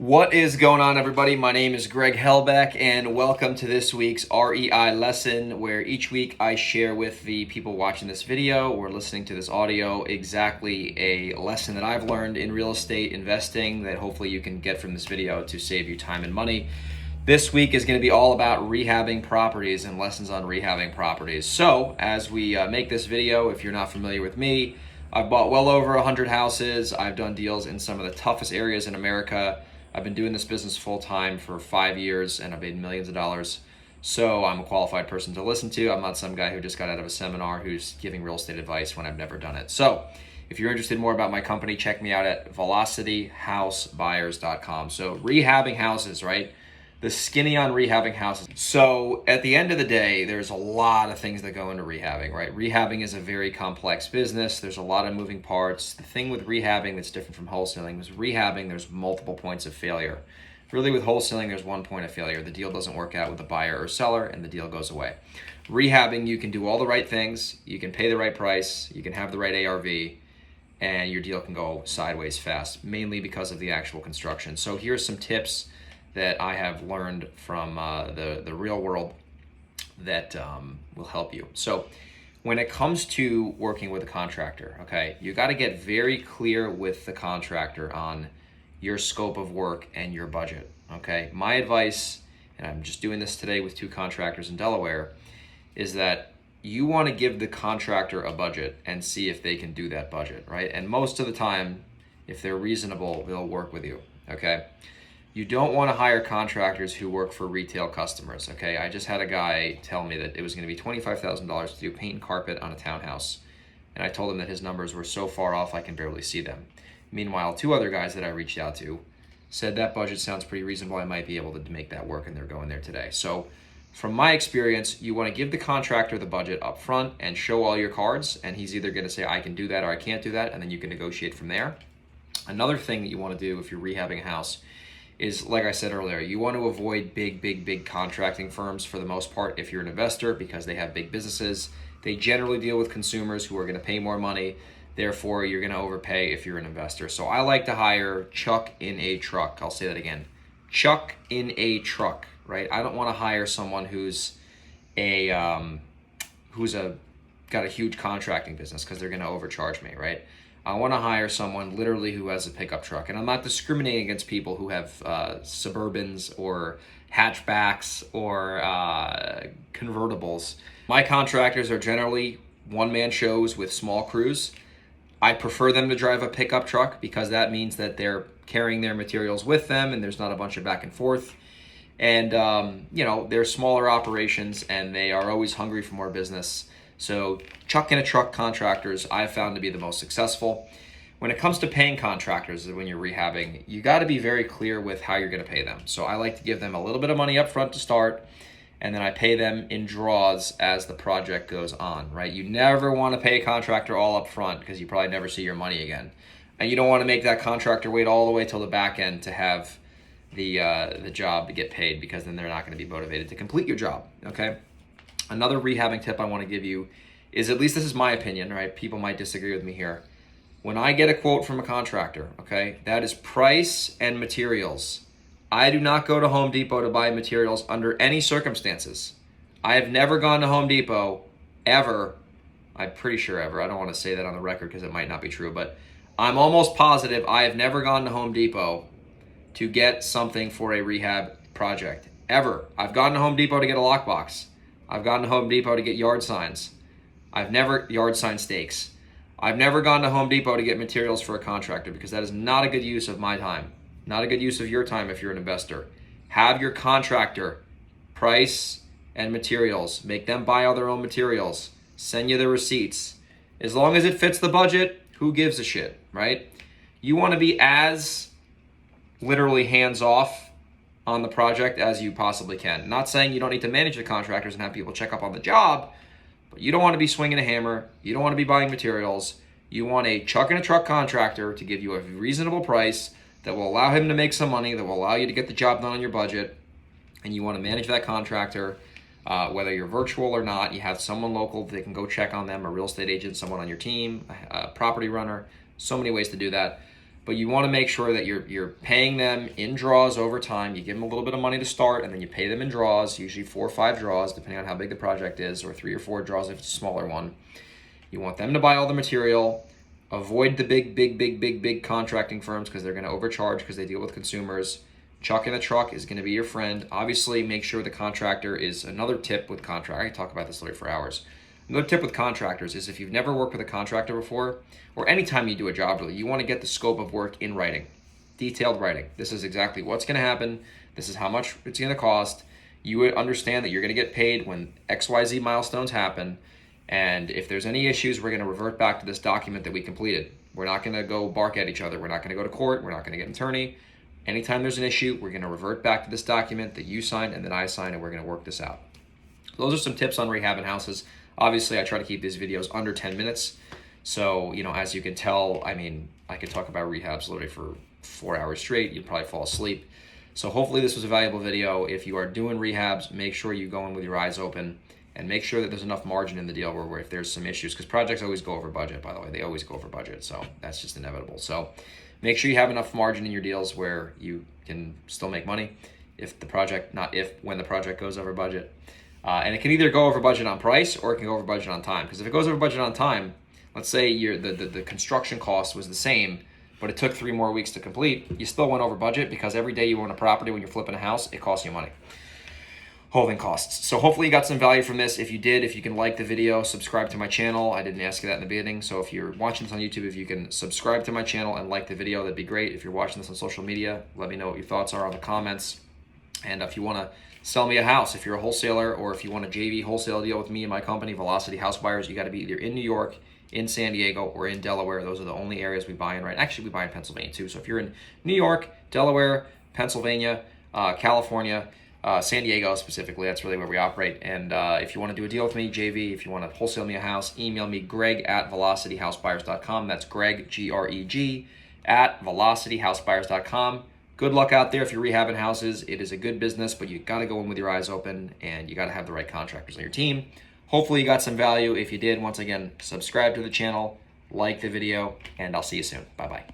What is going on, everybody? My name is Greg Helbeck, and welcome to this week's REI Lesson, where each week I share with the people watching this video or listening to this audio exactly a lesson that I've learned in real estate investing that hopefully you can get from this video to save you time and money. This week is going to be all about rehabbing properties and lessons on rehabbing properties. So, as we make this video, if you're not familiar with me, I've bought well over 100 houses. I've done deals in some of the toughest areas in America. I've been doing this business full time for 5 years and I've made millions of dollars. So I'm a qualified person to listen to. I'm not some guy who just got out of a seminar who's giving real estate advice when I've never done it. So if you're interested more about my company, check me out at velocityhousebuyers.com. So rehabbing houses, right? The skinny on rehabbing houses. So at the end of the day, there's a lot of things that go into rehabbing, right? Rehabbing is a very complex business. There's a lot of moving parts. The thing with rehabbing that's different from wholesaling is rehabbing, there's multiple points of failure. Really with wholesaling, there's one point of failure. The deal doesn't work out with the buyer or seller and the deal goes away. Rehabbing, you can do all the right things. You can pay the right price. You can have the right ARV and your deal can go sideways fast, mainly because of the actual construction. So here's some tips that I have learned from the real world that will help you. So when it comes to working with a contractor, okay, you got to get very clear with the contractor on your scope of work and your budget, okay? My advice, and I'm just doing this today with 2 contractors in Delaware, is that you want to give the contractor a budget and see if they can do that budget, right? And most of the time, if they're reasonable, they'll work with you, okay? You don't want to hire contractors who work for retail customers, okay? I just had a guy tell me that it was going to be $25,000 to do paint and carpet on a townhouse. And I told him that his numbers were so far off I can barely see them. Meanwhile, 2 other guys that I reached out to said that budget sounds pretty reasonable. I might be able to make that work, and they're going there today. So from my experience, you want to give the contractor the budget up front and show all your cards, and he's either going to say, I can do that or I can't do that, and then you can negotiate from there. Another thing that you want to do if you're rehabbing a house is, like I said earlier, you want to avoid big contracting firms for the most part if you're an investor, because they have big businesses. They generally deal with consumers who are going to pay more money. Therefore, you're going to overpay if you're an investor. So I like to hire Chuck in a truck. I'll say that again. Chuck in a truck, right? I don't want to hire someone who's got a huge contracting business, because they're going to overcharge me, right? I want to hire someone literally who has a pickup truck. And I'm not discriminating against people who have Suburbans or hatchbacks or convertibles. My contractors are generally one-man shows with small crews. I prefer them to drive a pickup truck because that means that they're carrying their materials with them and there's not a bunch of back and forth. And, they're smaller operations and they are always hungry for more business. So Chuck in a truck contractors I've found to be the most successful. When it comes to paying contractors when you're rehabbing, you got to be very clear with how you're going to pay them. So I like to give them a little bit of money up front to start, and then I pay them in draws as the project goes on, right? You never want to pay a contractor all up front because you probably never see your money again. And you don't want to make that contractor wait all the way till the back end to have the job to get paid, because then they're not going to be motivated to complete your job, okay? Another rehabbing tip I want to give you is, at least this is my opinion, right? People might disagree with me here. When I get a quote from a contractor, okay, that is price and materials. I do not go to Home Depot to buy materials under any circumstances. I have never gone to Home Depot ever. I'm pretty sure ever. I don't want to say that on the record because it might not be true, but I'm almost positive I have never gone to Home Depot to get something for a rehab project, ever. I've gone to Home Depot to get a lockbox. I've gone to Home Depot to get yard signs. Yard sign stakes. I've never gone to Home Depot to get materials for a contractor, because that is not a good use of my time. Not a good use of your time if you're an investor. Have your contractor price and materials. Make them buy all their own materials. Send you the receipts. As long as it fits the budget, who gives a shit, right? You want to be as literally hands off on the project as you possibly can. Not saying you don't need to manage the contractors and have people check up on the job, but you don't want to be swinging a hammer. You don't want to be buying materials. You want a Chuck in a truck contractor to give you a reasonable price that will allow him to make some money, that will allow you to get the job done on your budget. And you want to manage that contractor, whether you're virtual or not. You have someone local that can go check on them, a real estate agent, someone on your team, a property runner. So many ways to do that. but you want to make sure that you're paying them in draws over time. You give them a little bit of money to start, and then you pay them in draws, usually 4 or 5 draws, depending on how big the project is, or 3 or 4 draws if it's a smaller one. You want them to buy all the material. Avoid the big contracting firms because they're going to overcharge because they deal with consumers. Chuck in the truck is going to be your friend. Obviously, make sure the contractor is another tip with contract. I can talk about this literally for hours. Another tip with contractors is if you've never worked with a contractor before, or anytime you do a job really, you want to get the scope of work in writing, detailed writing. This is exactly what's going to happen. This is how much it's going to cost. You would understand that you're going to get paid when XYZ milestones happen. And if there's any issues, we're going to revert back to this document that we completed. We're not going to go bark at each other. We're not going to go to court. We're not going to get an attorney. Anytime there's an issue, we're going to revert back to this document that you signed and that I signed, and we're going to work this out. Those are some tips on rehabbing houses. Obviously, I try to keep these videos under 10 minutes. So, as you can tell, I could talk about rehabs literally for 4 hours straight. You'd probably fall asleep. So hopefully this was a valuable video. If you are doing rehabs, make sure you go in with your eyes open and make sure that there's enough margin in the deal where if there's some issues, because projects always go over budget, by the way. They always go over budget, so that's just inevitable. So make sure you have enough margin in your deals where you can still make money when the project goes over budget. And it can either go over budget on price or it can go over budget on time. Because if it goes over budget on time, let's say the construction cost was the same, but it took 3 more weeks to complete, you still went over budget because every day you own a property when you're flipping a house, it costs you money. Holding costs. So hopefully you got some value from this. If you did, if you can like the video, subscribe to my channel. I didn't ask you that in the beginning. So if you're watching this on YouTube, if you can subscribe to my channel and like the video, that'd be great. If you're watching this on social media, let me know what your thoughts are on the comments. And if you want to sell me a house, if you're a wholesaler, or if you want a JV wholesale deal with me and my company, Velocity House Buyers, you got to be either in New York, in San Diego, or in Delaware. Those are the only areas we buy in, right? Actually, we buy in Pennsylvania too. So if you're in New York, Delaware, Pennsylvania, California, San Diego specifically, that's really where we operate. And if you want to do a deal with me, JV, if you want to wholesale me a house, email me, greg@velocityhousebuyers.com. That's Greg, Greg, @velocityhousebuyers.com. Good luck out there if you're rehabbing houses. It is a good business, but you got to go in with your eyes open, and you got to have the right contractors on your team. Hopefully you got some value. If you did, once again, subscribe to the channel, like the video, and I'll see you soon. Bye-bye.